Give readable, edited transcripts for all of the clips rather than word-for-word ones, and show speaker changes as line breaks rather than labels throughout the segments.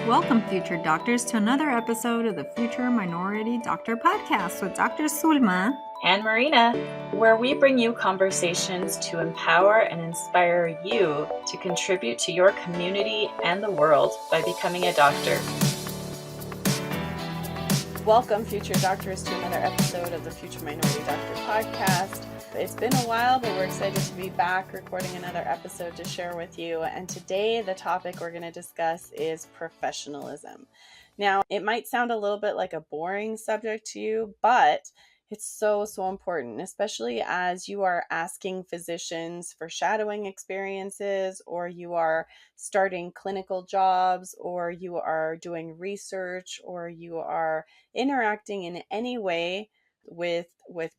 Welcome, future doctors, to another episode of the Future Minority Doctor podcast with Dr. Sulma
and Marina, where we bring you conversations to empower and inspire you to contribute to your community and the world by becoming a doctor. Welcome, future doctors, to another episode of the Future Minority Doctor podcast. It's been a while, but we're excited to be back recording another episode to share with you. And today, the topic we're going to discuss is professionalism. Now, it might sound a little bit like a boring subject to you, but it's so important, especially as you are asking physicians for shadowing experiences, or you are starting clinical jobs, or you are doing research, or you are interacting in any way with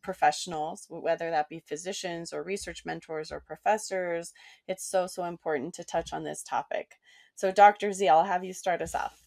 professionals, whether that be physicians or research mentors or professors. It's so important to touch on this topic. So Dr. Z, I'll have you start us off.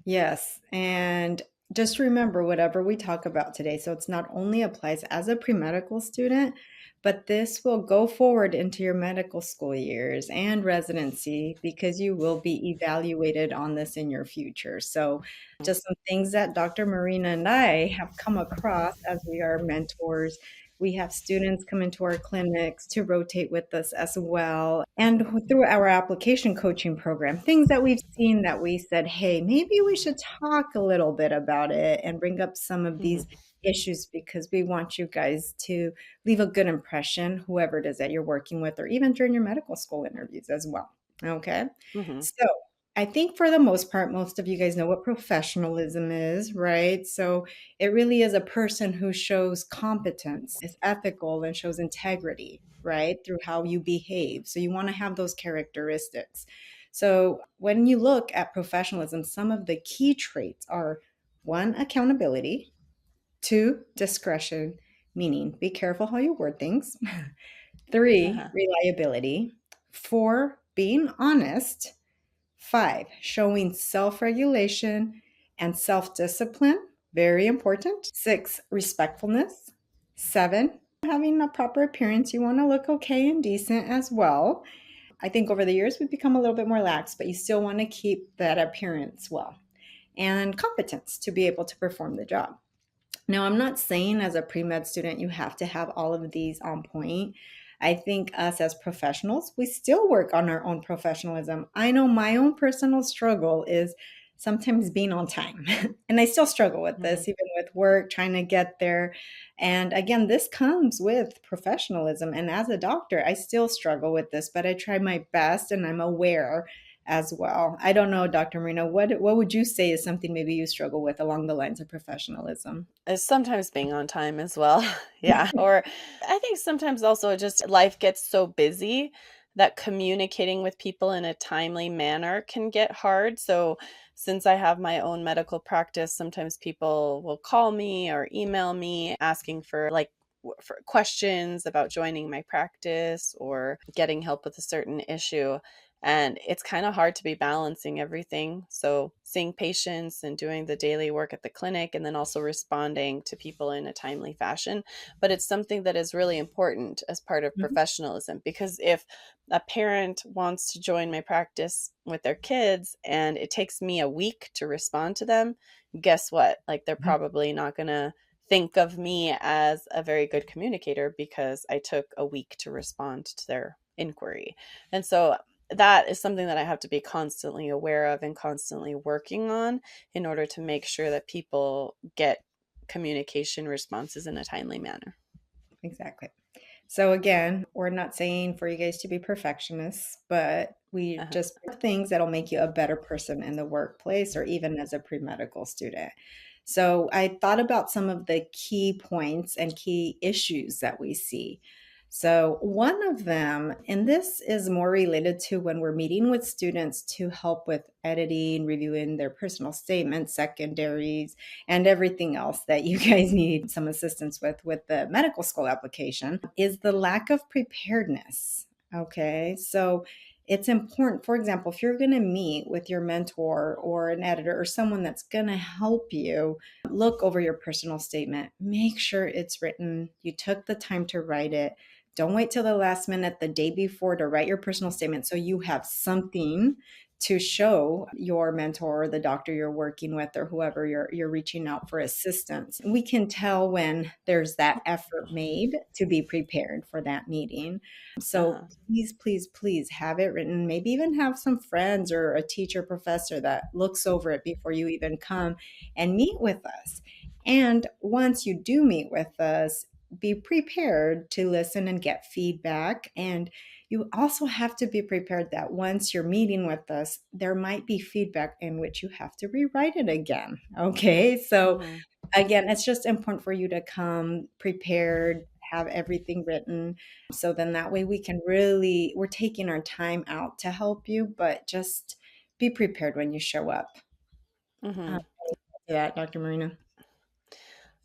Yes, and just remember whatever we talk about today. So it's not only applies as a pre-medical student, but this will go forward into your medical school years and residency because you will be evaluated on this in your future. So just some things that Dr. Marina and I have come across as we are mentors. We have students come into our clinics to rotate with us as well. And through our application coaching program, things that we've seen that we said, hey, maybe we should talk a little bit about it and bring up some of these issues because we want you guys to leave a good impression, whoever it is that you're working with, or even during your medical school interviews as well. Okay. So I think for the most part, most of you guys know what professionalism is, right? So it really is a person who shows competence, is ethical, and shows integrity, right? Through how you behave. So you want to have those characteristics. So when you look at professionalism, some of the key traits are 1, accountability, 2, discretion, meaning be careful how you word things, 3, reliability, 4, being honest, 5, showing self-regulation and self-discipline, very important. 6, respectfulness. 7, having a proper appearance. You want to look okay and decent as well. I think over the years we've become a little bit more lax, but you still want to keep that appearance well. And competence to be able to perform the job. Now, I'm not saying as a pre-med student you have to have all of these on point. I think us as professionals, we still work on our own professionalism. I know my own personal struggle is sometimes being on time. And I still struggle with this, even with work, trying to get there. And again, this comes with professionalism. And as a doctor, I still struggle with this, but I try my best and I'm aware as well. I don't know, Dr. Marina, what would you say is something maybe you struggle with along the lines of professionalism?
Sometimes being on time as well. Yeah. Or I think sometimes also just life gets so busy that communicating with people in a timely manner can get hard. So since I have my own medical practice, sometimes people will call me or email me asking for for questions about joining my practice or getting help with a certain issue. And it's kind of hard to be balancing everything. So seeing patients and doing the daily work at the clinic and then also responding to people in a timely fashion. But it's something that is really important as part of professionalism, because if a parent wants to join my practice with their kids and it takes me a week to respond to them, guess what? Like they're probably not going to think of me as a very good communicator because I took a week to respond to their inquiry. And so that is something that I have to be constantly aware of and constantly working on in order to make sure that people get communication responses in a timely manner.
Exactly. So again, we're not saying for you guys to be perfectionists, but we just things that'll make you a better person in the workplace or even as a pre-medical student. So I thought about some of the key points and key issues that we see. So one of them, and this is more related to when we're meeting with students to help with editing, reviewing their personal statements, secondaries, and everything else that you guys need some assistance with the medical school application, is the lack of preparedness. Okay, so it's important, for example, if you're going to meet with your mentor or an editor or someone that's going to help you look over your personal statement, make sure it's written. You took the time to write it. Don't wait till the last minute, the day before, to write your personal statement so you have something to show your mentor or the doctor you're working with or whoever you're reaching out for assistance. We can tell when there's that effort made to be prepared for that meeting. So
Uh-huh.
please, please, please have it written. Maybe even have some friends or a teacher, professor that looks over it before you even come and meet with us. And once you do meet with us, be prepared to listen and get feedback. And you also have to be prepared that once you're meeting with us, there might be feedback in which you have to rewrite it again. Okay. So,
Mm-hmm.
again, it's just important for you to come prepared, have everything written. So then that way we can really, we're taking our time out to help you, but just be prepared when you show up.
Mm-hmm.
Yeah, Dr. Marina.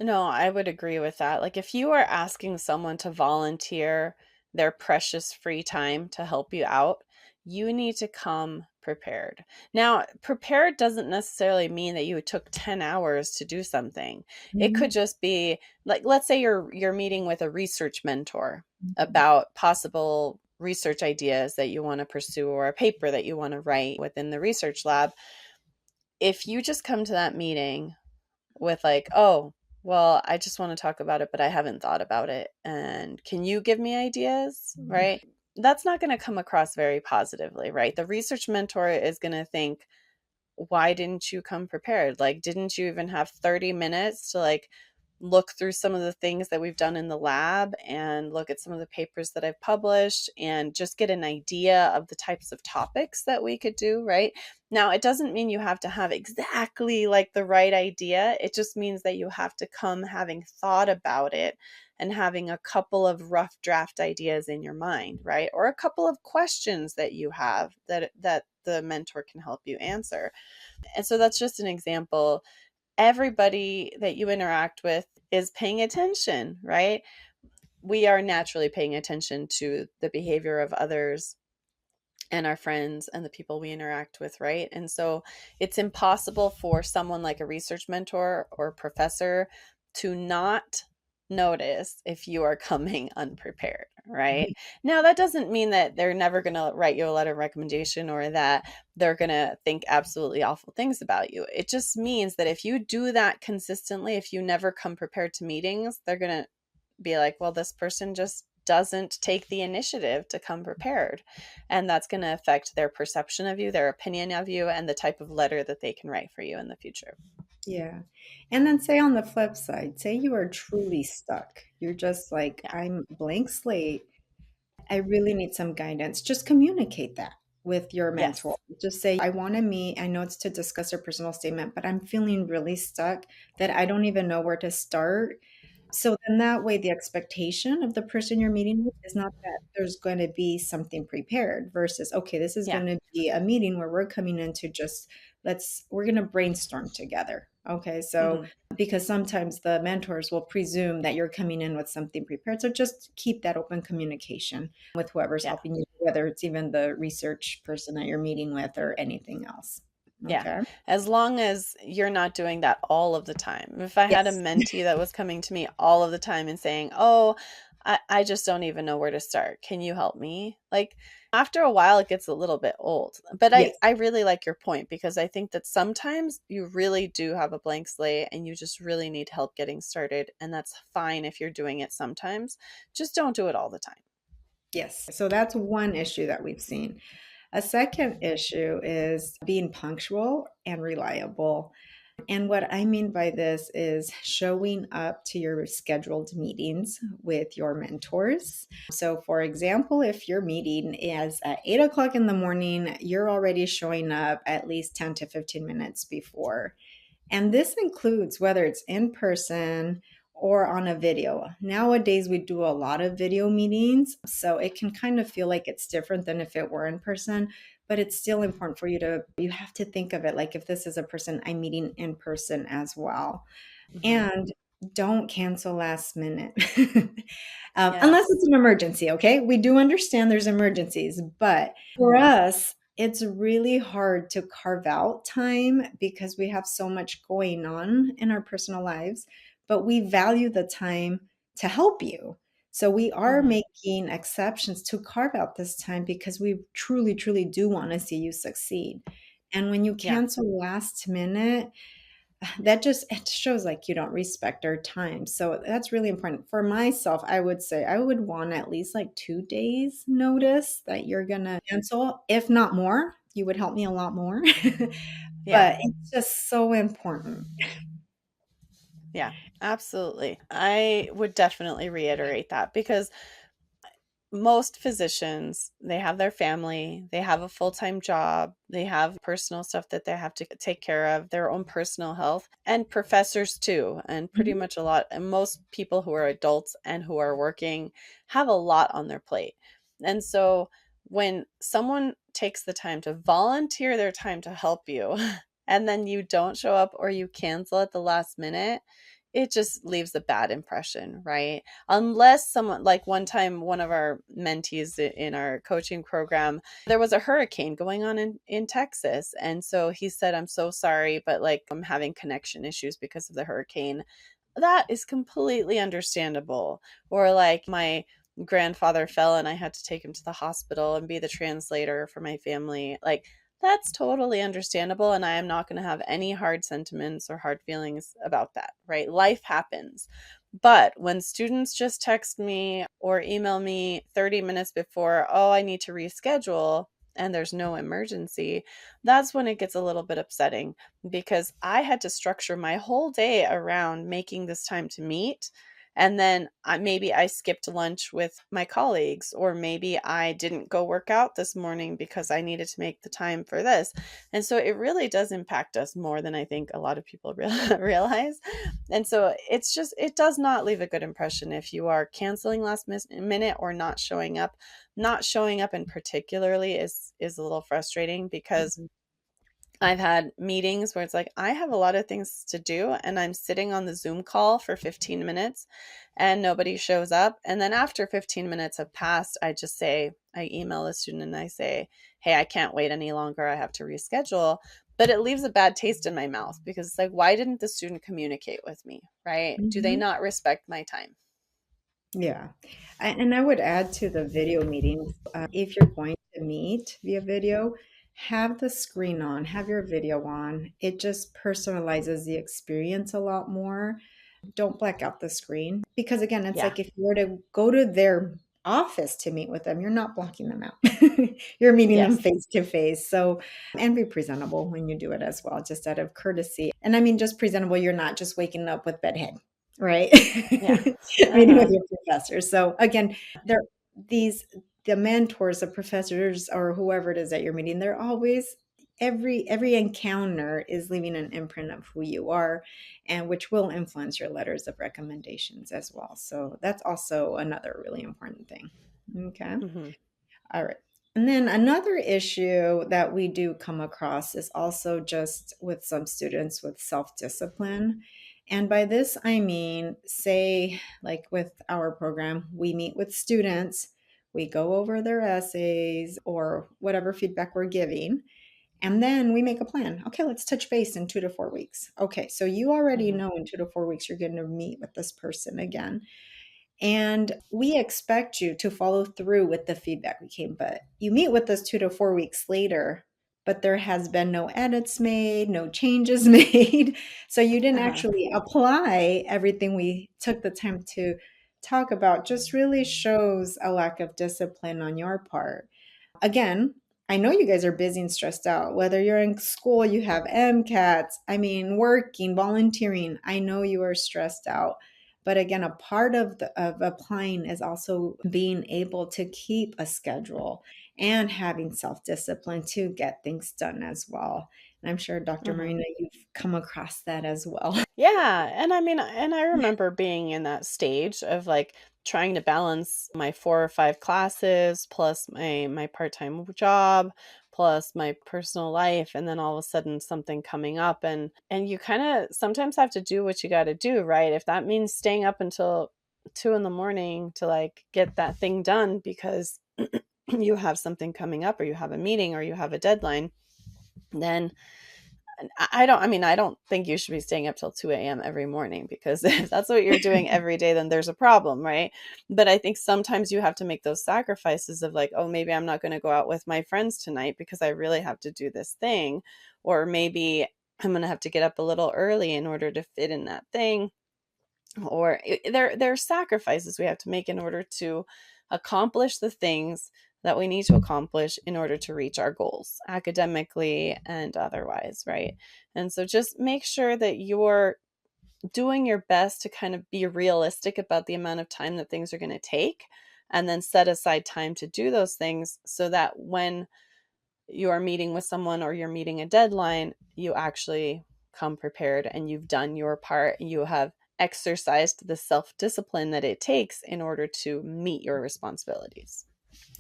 No, I would agree with that. Like, if you are asking someone to volunteer their precious free time to help you out, you need to come prepared. Now, prepared doesn't necessarily mean that you took 10 hours to do something. It
Mhm.
could just be like, let's say you're meeting with a research mentor about possible research ideas that you want to pursue or a paper that you want to write within the research lab. If you just come to that meeting with like, oh, well, I just want to talk about it, but I haven't thought about it. And can you give me ideas? Right? That's not going to come across very positively, right? The research mentor is going to think, why didn't you come prepared? Like, didn't you even have 30 minutes to like look through some of the things that we've done in the lab and look at some of the papers that I've published and just get an idea of the types of topics that we could do, right? Now, it doesn't mean you have to have exactly like the right idea. It just means that you have to come having thought about it and having a couple of rough draft ideas in your mind, right? Or a couple of questions that you have that the mentor can help you answer. And so that's just an example. Everybody that you interact with is paying attention, right? We are naturally paying attention to the behavior of others and our friends and the people we interact with, right? And so it's impossible for someone like a research mentor or professor to not notice if you are coming unprepared, right? Now, that doesn't mean that they're never going to write you a letter of recommendation or that they're going to think absolutely awful things about you. It just means that if you do that consistently, if you never come prepared to meetings, they're going to be like, well, this person just doesn't take the initiative to come prepared. And that's going to affect their perception of you, their opinion of you, and the type of letter that they can write for you in the future.
Yeah. And then say on the flip side, say you are truly stuck. You're just like,
Yeah.
I'm blank slate. I really need some guidance. Just communicate that with your mentor.
Yes.
Just say, I want to meet. I know it's to discuss your personal statement, but I'm feeling really stuck that I don't even know where to start. So then that way, the expectation of the person you're meeting with is not that there's going to be something prepared versus, okay, this is
Yeah.
going to be a meeting where we're coming in to just we're going to brainstorm together. Okay. So,
Hmm.
because sometimes the mentors will presume that you're coming in with something prepared. So just keep that open communication with whoever's
Yeah.
helping you, whether it's even the research person that you're meeting with or anything else.
Yeah.
Okay.
As long as you're not doing that all of the time. If I had a
Yes.
mentee that was coming to me all of the time and saying, oh, I just don't even know where to start. Can you help me? Like after a while, it gets a little bit old. But
Yes.
I really like your point because I think that sometimes you really do have a blank slate and you just really need help getting started. And that's fine if you're doing it sometimes. Just don't do it all the time.
Yes. So that's one issue that we've seen. A second issue is being punctual and reliable. And what I mean by this is showing up to your scheduled meetings with your mentors. So, for example, if your meeting is at 8 o'clock in the morning, you're already showing up at least 10 to 15 minutes before. And this includes whether it's in person or on a video. Nowadays, we do a lot of video meetings, so it can kind of feel like it's different than if it were in person, but it's still important for you have to think of it like if this is a person I'm meeting in person as well.
Hmm.
And don't cancel last minute. Unless
Yes.
it's an emergency, okay? We do understand there's emergencies, but for us, it's really hard to carve out time because we have so much going on in our personal lives, but we value the time to help you. So we are
Mhm.
making exceptions to carve out this time because we truly, truly do want to see you succeed. And when you
Yeah.
cancel last minute, that just it shows like you don't respect our time. So that's really important. For myself, I would say I would want at least like 2 days notice that you're gonna cancel, if not more. You would help me a lot more.
Yeah.
But it's just so important.
Yeah. Absolutely. I would definitely reiterate that because most physicians, they have their family, they have a full-time job, they have personal stuff that they have to take care of, their own personal health, and professors too. And pretty
Mhm,
much a lot, and most people who are adults and who are working have a lot on their plate. And so when someone takes the time to volunteer their time to help you, and then you don't show up or you cancel at the last minute, it just leaves a bad impression, right? Unless someone, like one time, one of our mentees in our coaching program, there was a hurricane going on in Texas. And so he said, I'm so sorry, but like I'm having connection issues because of the hurricane. That is completely understandable. Or like my grandfather fell and I had to take him to the hospital and be the translator for my family. Like that's totally understandable. And I am not going to have any hard sentiments or hard feelings about that, right? Life happens. But when students just text me or email me 30 minutes before, oh, I need to reschedule, and there's no emergency, that's when it gets a little bit upsetting because I had to structure my whole day around making this time to meet. And then maybe I skipped lunch with my colleagues, or maybe I didn't go work out this morning because I needed to make the time for this. And so it really does impact us more than I think a lot of people realize. And so it's just, it does not leave a good impression if you are canceling last minute or not showing up. Not showing up in particularly is a little frustrating because
mhm,
I've had meetings where it's like, I have a lot of things to do, and I'm sitting on the Zoom call for 15 minutes and nobody shows up. And then after 15 minutes have passed, I email the student and I say, hey, I can't wait any longer. I have to reschedule. But it leaves a bad taste in my mouth because it's like, why didn't the student communicate with me? Right? Do they
mhm.
not respect my time?
Yeah. And I would add to the video meetings, if you're going to meet via video, have the screen on, have your video on. It just personalizes the experience a lot more. Don't black out the screen because again, it's
Yeah.
like if you were to go to their office to meet with them, you're not blocking them out. You're meeting them
Yes.
face to face. So, and be presentable when you do it as well, just out of courtesy. And I mean, just presentable, you're not just waking up with bedhead, right?
Yeah.
Meeting with
Uh-huh.
your professor. So again, they're these the mentors, the professors, or whoever it is that you're meeting, they're always every encounter is leaving an imprint of who you are and which will influence your letters of recommendations as well. So that's also another really important thing. Okay.
Hmm.
All right. And then another issue that we do come across is also just with some students with self discipline. And by this, I mean, say, like with our program, we meet with students, we go over their essays or whatever feedback we're giving, and then we make a plan. Okay, let's touch base in 2 to 4 weeks. Okay, so you already
Hmm.
know in 2 to 4 weeks you're going to meet with this person again. And we expect you to follow through with the feedback we came, but you meet with us 2 to 4 weeks later, but there has been no edits made, no changes made. So you didn't
Uh-huh.
actually apply everything we took the time to talk about, just really shows a lack of discipline on your part. Again, I know you guys are busy and stressed out. Whether you're in school, you have MCATs, I mean, working, volunteering. I know you are stressed out. But again, a part of applying is also being able to keep a schedule and having self-discipline to get things done as well. And I'm sure, Dr.
Hmm.
Marina, you've come across that as well.
Yeah, and I mean, and I remember being in that stage of like trying to balance my 4 or 5 classes plus my part-time job plus my personal life, and then all of a sudden something coming up, and you kind of sometimes have to do what you got to do, right? If that means staying up until 2 in the morning to like get that thing done because you have something coming up or you have a meeting or you have a deadline, then I don't think you should be staying up till 2 a.m. every morning, because if that's what you're doing every day, then there's a problem, right? But I think sometimes you have to make those sacrifices of like, oh, maybe I'm not going to go out with my friends tonight because I really have to do this thing. Or maybe I'm going to have to get up a little early in order to fit in that thing. Or there are sacrifices we have to make in order to accomplish the things that we need to accomplish in order to reach our goals academically and otherwise, right? And so just make sure that you're doing your best to kind of be realistic about the amount of time that things are going to take, and then set aside time to do those things so that when you are meeting with someone or you're meeting a deadline, you actually come prepared and you've done your part. You have exercised the self discipline that it takes in order to meet your responsibilities.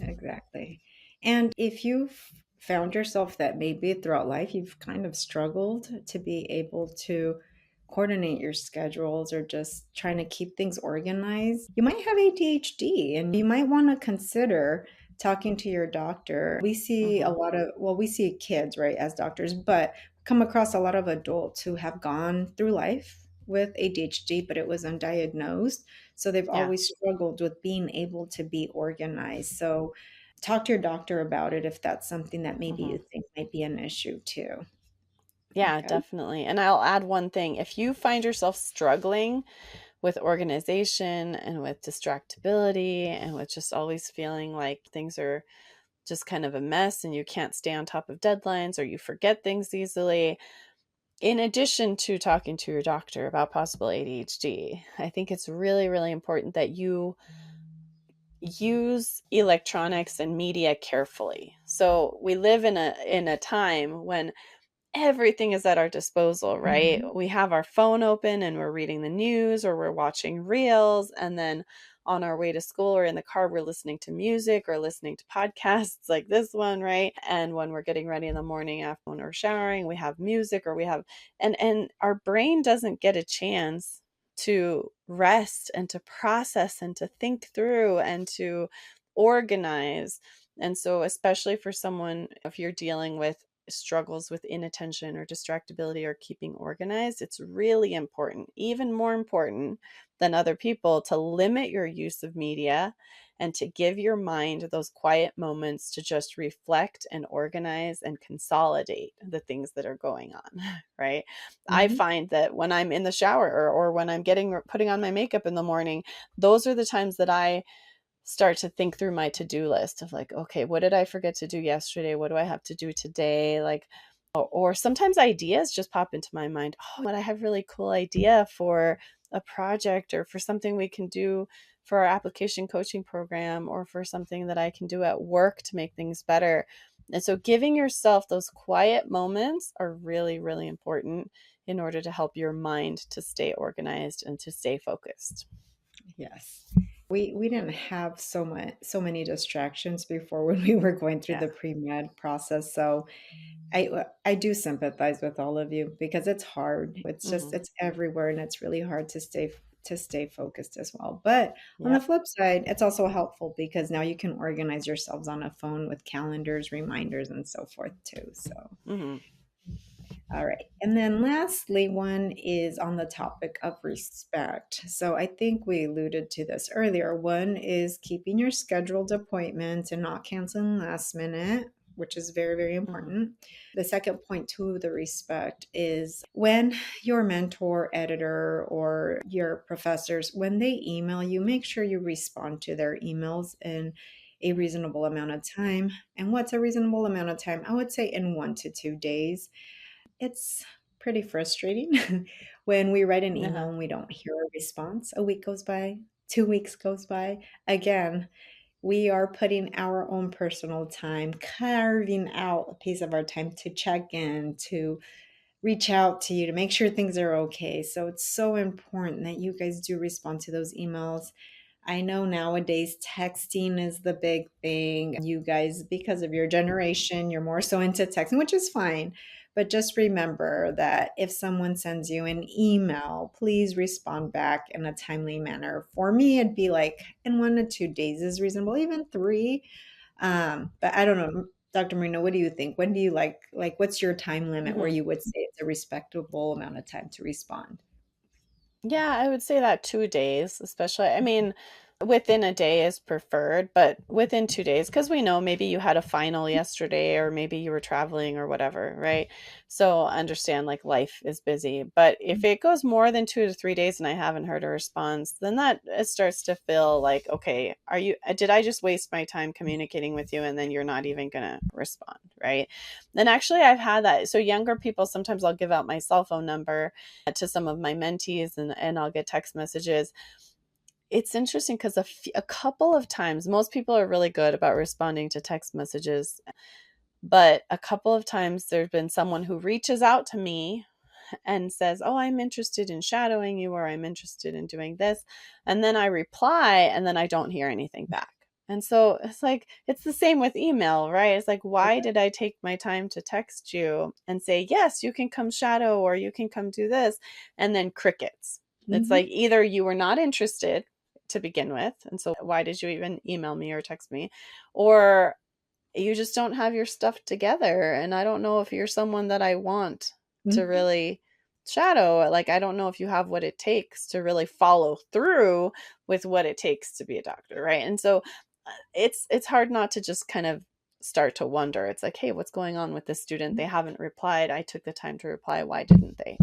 Exactly. And if you've found yourself that maybe throughout life you've kind of struggled to be able to coordinate your schedules or just trying to keep things organized, you might have ADHD and you might want to consider talking to your doctor. We see a
Mm-hmm.
lot of, well, we see kids, right, as doctors, but come across a lot of adults who have gone through life with ADHD, but it was undiagnosed. So they've
Yeah.
always struggled with being able to be organized. So talk to your doctor about it if that's something that maybe
Mm-hmm.
you think might be an issue too.
Yeah,
Okay.
definitely. And I'll add one thing. If you find yourself struggling with organization and with distractibility and with just always feeling like things are just kind of a mess and you can't stay on top of deadlines or you forget things easily, in addition to talking to your doctor about possible ADHD, I think it's really, really important that you use electronics and media carefully. So we live in a time when everything is at our disposal, right?
Mhm.
We have our phone open and we're reading the news or we're watching reels. And then on our way to school or in the car, we're listening to music or listening to podcasts like this one, right? And when we're getting ready in the morning after when we're showering, we have music or we have, and our brain doesn't get a chance to rest and to process and to think through and to organize. And so, especially for someone, if you're dealing with struggles with inattention or distractibility or keeping organized, it's really important, even more important than other people, to limit your use of media and to give your mind those quiet moments to just reflect and organize and consolidate the things that are going on, right? I
Mhm.
find that when I'm in the shower or when I'm getting putting on my makeup in the morning, those are the times that I start to think through my to-do list of like, okay, what did I forget to do yesterday? What do I have to do today? Like, or sometimes ideas just pop into my mind. Oh, what I have really cool idea for a project or for something we can do for our application coaching program or for something that I can do at work to make things better. And so giving yourself those quiet moments are really, really important in order to help your mind to stay organized and to stay focused.
Yes. We didn't have so many distractions before when we were going through
Yeah.
the pre-med process. So I do sympathize with all of you because it's hard. It's just
Hmm.
it's everywhere and it's really hard to stay focused as well. But on the
Yep.
flip side, it's also helpful because now you can organize yourselves on a phone with calendars, reminders, and so forth too. So
Hmm.
all right. And then lastly, one is on the topic of respect. So I think we alluded to this earlier. One is keeping your scheduled appointments and not canceling last minute, which is very, very
Hmm.
important. The second point to the respect is when your mentor, editor, or your professors, when they email you, make sure you respond to their emails in a reasonable amount of time. And what's a reasonable amount of time? I would say in 1 to 2 days. It's pretty frustrating when we write an email
Uh-huh.
and we don't hear a response. A week goes by, 2 weeks goes by. Again, we are putting our own personal time, carving out a piece of our time to check in, to reach out to you, to make sure things are okay. So it's so important that you guys do respond to those emails. I know nowadays texting is the big thing. You guys, because of your generation, you're more so into texting, which is fine. But just remember that if someone sends you an email, please respond back in a timely manner. For me, it'd be like in 1 to 2 days is reasonable, even three. But I don't know. Dr. Marino, what do you think? When do you like what's your time limit where
Mhm.
you would say it's a respectable amount of time to respond?
Yeah, I would say that 2 days, especially. I mean, within a day is preferred, but within 2 days, because we know maybe you had a final yesterday or maybe you were traveling or whatever, right? So understand like life is busy. But if it goes more than 2 to 3 days and I haven't heard a response, then that it starts to feel like, okay, did I just waste my time communicating with you and then you're not even gonna respond, right? And actually I've had that. So younger people, sometimes I'll give out my cell phone number to some of my mentees, and I'll get text messages. It's interesting because a couple of times, most people are really good about responding to text messages, but a couple of times there's been someone who reaches out to me and says, "Oh, I'm interested in shadowing you," or "I'm interested in doing this." And then I reply, and then I don't hear anything back. And so it's like, it's the same with email, right? It's like, why did I take my time to text you and say, yes, you can come shadow or you can come do this? And then crickets. It's
Mhm.
like either you were not interested to begin with. And so why did you even email me or text me? Or you just don't have your stuff together. And I don't know if you're someone that I want to
Mhm.
really shadow. Like, I don't know if you have what it takes to really follow through with what it takes to be a doctor, right? And so it's hard not to just kind of start to wonder. It's like, hey, what's going on with this student? They haven't replied. I took the time to reply. Why didn't they?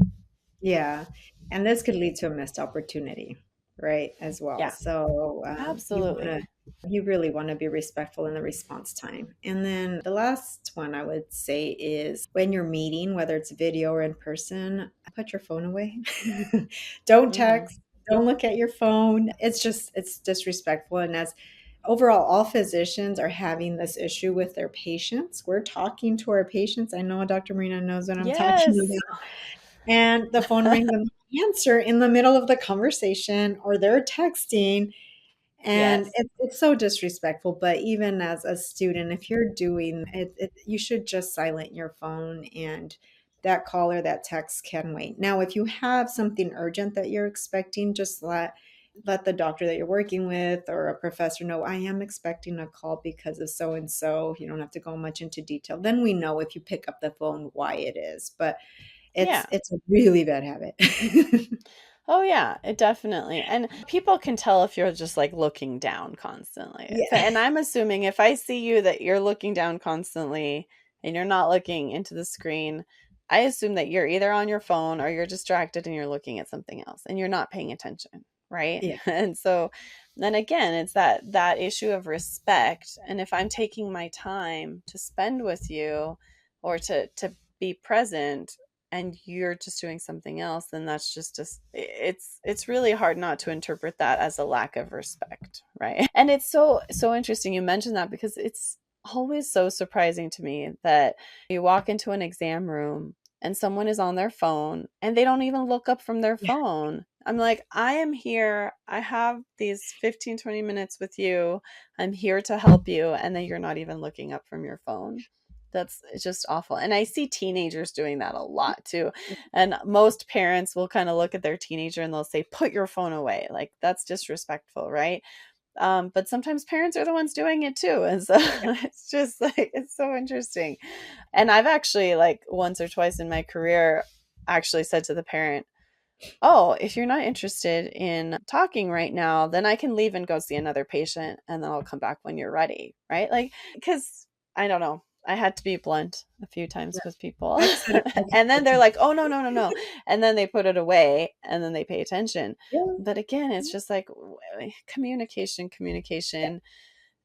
Yeah. And this could lead to a missed opportunity, right? As well.
Yeah,
So
absolutely.
you really want to be respectful in the response time. And then the last one I would say is when you're meeting, whether it's video or in person, put your phone away. Don't
Hmm.
text, don't look at your phone. It's disrespectful. And as overall, all physicians are having this issue with their patients. We're talking to our patients. I know Dr. Marina knows what I'm talking
Yes.
about, and the phone rings and they answer in the middle of the conversation or they're texting, and
Yes.
it's so disrespectful. But even as a student, if you're doing it, you should just silent your phone, and that call or that text can wait. Now if you have something urgent that you're expecting, just let the doctor that you're working with or a professor know, I am expecting a call because of so and so. You don't have to go much into detail, then we know if you pick up the phone why it is. But
Yeah.
it's a really bad habit.
Oh yeah, it definitely. And people can tell if you're just like looking down constantly.
Yeah.
And I'm assuming if I see you that you're looking down constantly and you're not looking into the screen, I assume that you're either on your phone or you're distracted and you're looking at something else and you're not paying attention, right?
Yeah.
And so then again, it's that issue of respect. And if I'm taking my time to spend with you or to be present, and you're just doing something else, then that's it's really hard not to interpret that as a lack of respect, right? And it's so interesting you mentioned that, because it's always so surprising to me that you walk into an exam room and someone is on their phone and they don't even look up from their
Yeah.
phone. I'm like, I am here, I have these 15-20 minutes with you, I'm here to help you, and then you're not even looking up from your phone. That's just awful. And I see teenagers doing that a lot too. And most parents will kind of look at their teenager and they'll say, put your phone away. Like, that's disrespectful, right? But sometimes parents are the ones doing it too. And so it's just like, it's so interesting. And I've actually, like, once or twice in my career, actually said to the parent, oh, if you're not interested in talking right now, then I can leave and go see another patient and then I'll come back when you're ready. Right. Like, because I don't know. I had to be blunt a few times
Yeah.
with people.
I've said it
And then
multiple
they're
times.
like, oh, no, no, no, no. And then they put it away and then they pay attention.
Yeah.
But again, it's just like communication, communication,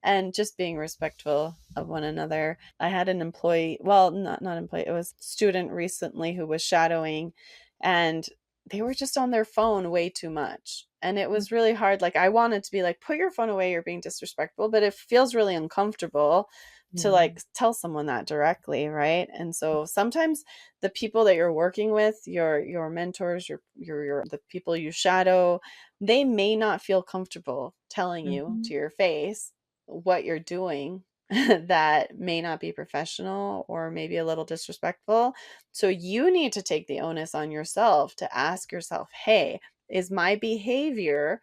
and just being respectful of one another. I had an employee, well, not employee, it was student recently who was shadowing, and they were just on their phone way too much. And it was really hard. Like, I wanted to be like, put your phone away, you're being disrespectful, but it feels really uncomfortable to
Yeah.
like tell someone that directly, right? And so sometimes the people that you're working with, your mentors, your the people you shadow, they may not feel comfortable telling you
Mhm.
to your face what you're doing that may not be professional or maybe a little disrespectful. So you need to take the onus on yourself to ask yourself, hey, is my behavior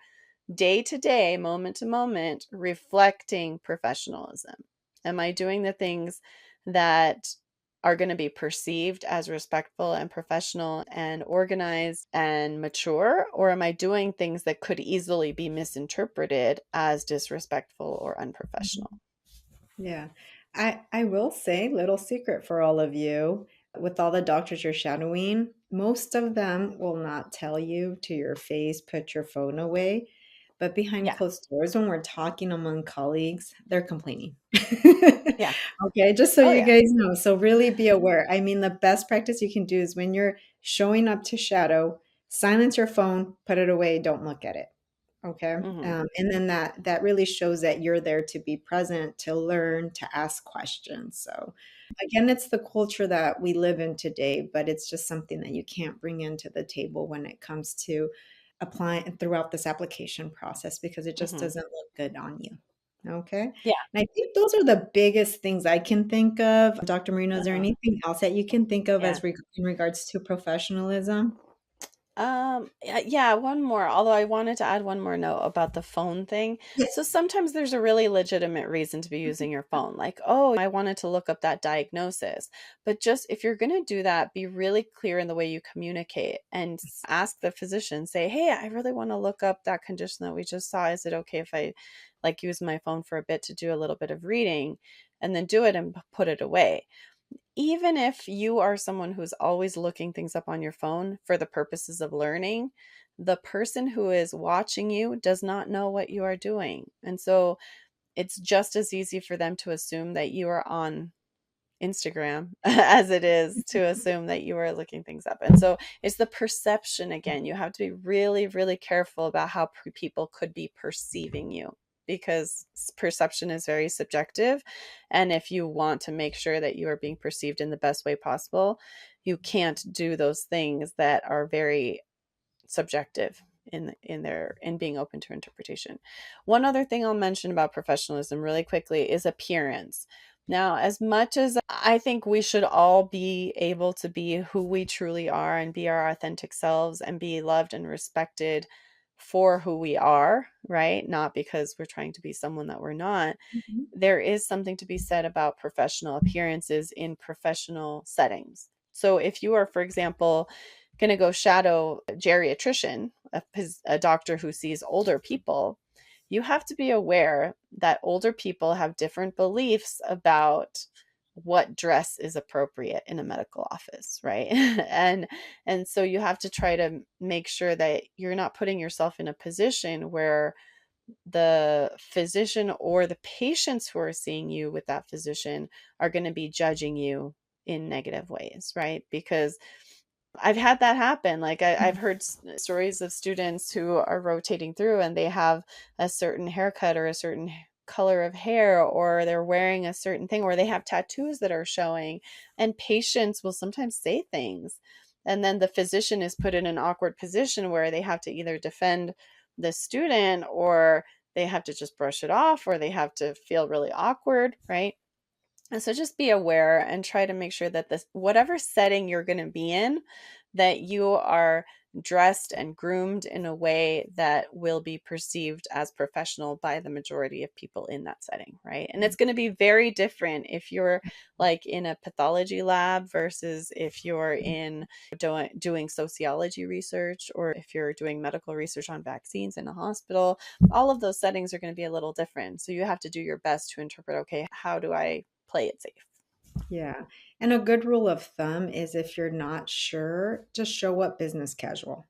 day to day, moment to moment, reflecting professionalism? Am I doing the things that are going to be perceived as respectful and professional and organized and mature? Or am I doing things that could easily be misinterpreted as disrespectful or unprofessional?
Yeah. I will say, little secret for all of you, with all the doctors you're shadowing, most of them will not tell you to your face, put your phone away. But behind
Yeah.
closed doors, when we're talking among colleagues, they're complaining.
Yeah.
Okay, just so
Oh,
you
yeah.
guys know. So really be aware. I mean, the best practice you can do is when you're showing up to shadow, silence your phone, put it away, don't look at it. Okay.
Hmm.
And then that really shows that you're there to be present, to learn, to ask questions. So again, it's the culture that we live in today, but it's just something that you can't bring into the table when it comes to applying throughout this application process because it just
Hmm.
doesn't look good on you. Okay. And
Yeah.
I think those are the biggest things I can think of. Dr. Marina, is there
Uh-huh.
anything else that you can think of
Yeah.
in regards to professionalism?
Yeah, one more. Although I wanted to add one more note about the phone thing.
Yes.
So sometimes there's a really legitimate reason to be using your phone, like, oh, I wanted to look up that diagnosis. But just if you're going to do that, be really clear in the way you communicate and ask the physician, say, hey, I really want to look up that condition that we just saw. Is it okay if I like use my phone for a bit to do a little bit of reading and then do it and put it away? Even if you are someone who's always looking things up on your phone for the purposes of learning, the person who is watching you does not know what you are doing. And so it's just as easy for them to assume that you are on Instagram as it is to assume that you are looking things up. And so it's the perception again. You have to be really, really careful about how people could be perceiving you because perception is very subjective. And if you want to make sure that you are being perceived in the best way possible, you can't do those things that are very subjective in being open to interpretation. One other thing I'll mention about professionalism really quickly is appearance. Now, as much as I think we should all be able to be who we truly are and be our authentic selves and be loved and respected for who we are, right? Not because we're trying to be someone that we're not.
Mhm.
There is something to be said about professional appearances in professional settings. So if you are, for example, going to go shadow a geriatrician, a doctor who sees older people, you have to be aware that older people have different beliefs about what dress is appropriate in a medical office, right? And so you have to try to make sure that you're not putting yourself in a position where the physician or the patients who are seeing you with that physician are going to be judging you in negative ways, right? Because I've had that happen. Like I've heard stories of students who are rotating through and they have a certain haircut or a certain color of hair, or they're wearing a certain thing, or they have tattoos that are showing, and patients will sometimes say things. And then the physician is put in an awkward position where they have to either defend the student or they have to just brush it off or they have to feel really awkward, right? And so just be aware and try to make sure that this whatever setting you're going to be in, that you are dressed and groomed in a way that will be perceived as professional by the majority of people in that setting, right? And it's going to be very different if you're like in a pathology lab versus if you're in doing sociology research or if you're doing medical research on vaccines in a hospital. All of those settings are going to be a little different. So you have to do your best to interpret, okay, how do I play it safe?
Yeah. And a good rule of thumb is if you're not sure, just show up business casual.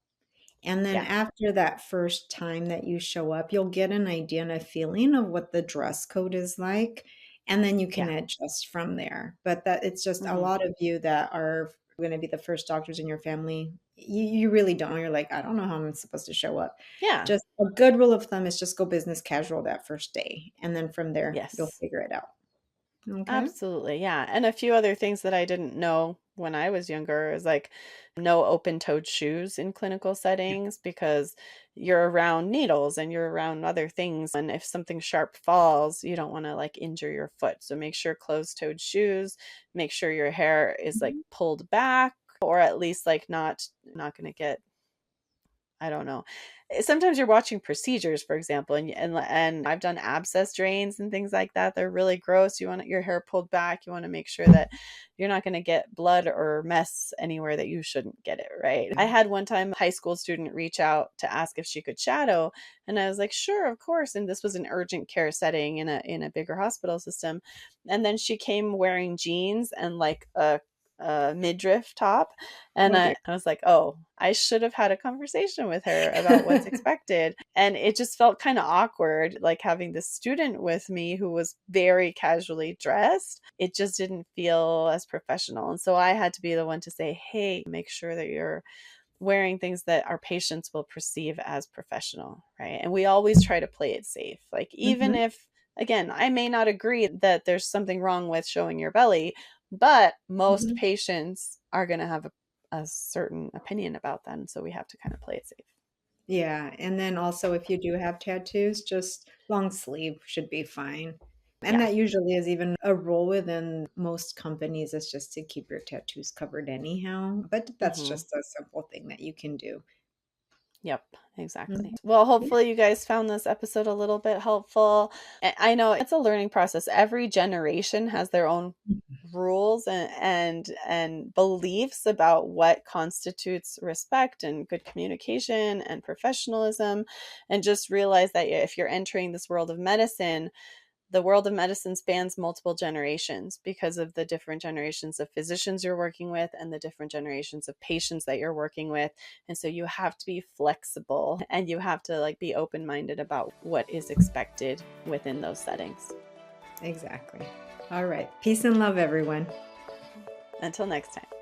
And then
Yeah.
after that first time that you show up, you'll get an idea and a feeling of what the dress code is like. And then you can
Yeah.
adjust from there. But that it's just a
Hmm.
lot of you that are going to be the first doctors in your family. You really don't know. You're like, I don't know how I'm supposed to show up.
Yeah.
Just a good rule of thumb is just go business casual that first day. And then from there, you'll
Yes.
figure it out. Okay.
Absolutely. Yeah. And a few other things that I didn't know when I was younger is like no open-toed shoes in clinical settings because you're around needles and you're around other things. And if something sharp falls, you don't want to like injure your foot. So make sure closed-toed shoes, make sure your hair is like
Mhm.
pulled back or at least like not going to get I don't know. Sometimes you're watching procedures, for example, and I've done abscess drains and things like that. They're really gross. You want your hair pulled back. You want to make sure that you're not going to get blood or mess anywhere that you shouldn't get it, right? I had one time a high school student reach out to ask if she could shadow, and I was like, sure, of course. And this was an urgent care setting in a bigger hospital system. And then she came wearing jeans and like a midriff top. And
Oh dear.
I was like, oh, I should have had a conversation with her about what's expected. And it just felt kind of awkward, like having this student with me who was very casually dressed. It just didn't feel as professional. And so I had to be the one to say, hey, make sure that you're wearing things that our patients will perceive as professional, right? And we always try to play it safe. Like, even
Mhm.
if, again, I may not agree that there's something wrong with showing your belly, but most
Mhm.
patients are going to have a certain opinion about that. So we have to kind of play it safe.
Yeah, and then also if you do have tattoos, just long sleeve should be fine. And
Yeah.
that usually is even a rule within most companies, is just to keep your tattoos covered anyhow. But that's
Hmm.
just a simple thing that you can do.
Yep, exactly.
Mhm.
Well,
Yeah.
hopefully you guys found this episode a little bit helpful. I know it's a learning process. Every generation has their own rules and beliefs about what constitutes respect and good communication and professionalism. And just realize that if you're entering this world of medicine, the world of medicine spans multiple generations because of the different generations of physicians you're working with and the different generations of patients that you're working with. And so you have to be flexible and you have to like be open-minded about what is expected within those settings.
Exactly. All right. Peace and love, everyone.
Until next time.